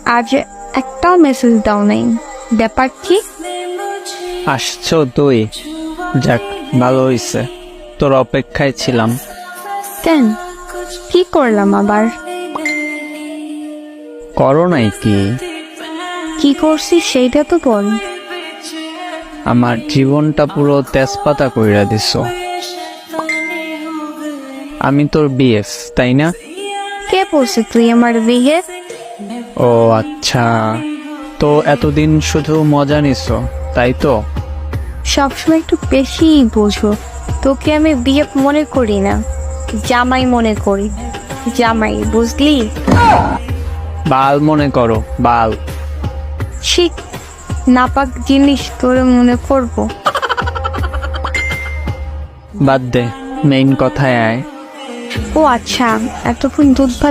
আজ একটাও মেসেজ দাও নাই, ব্যাপার কি? আসছো তুই? যাক, ভালো হইছে, তোর অপেক্ষায় ছিলাম। কেন, কি করলাম আবার? করো নাই কি? কি করছি সেইটা তো বল। আমার জীবনটা পুরো তেজপাতা কইরা দিছো। আমি তোর বিএফ, তাই না? কে বলছে তুই আমার বিয়ে? ও আচ্ছা, তো এতদিন শুধু মজা নিছো, তাই তো? সবসময় একটু বেশি বোঝো। তোকে আমি বিয়ে মনে করি না, জামাই মনে করি। জামাই, বুঝলি? বাল মনে করো, বাল। ঠিক নাপাক জিনিস তোরে মনে করবো? বাদ দে, মেইন কথায় আয়। ও আচ্ছা, এতক্ষণ দুধ ভাত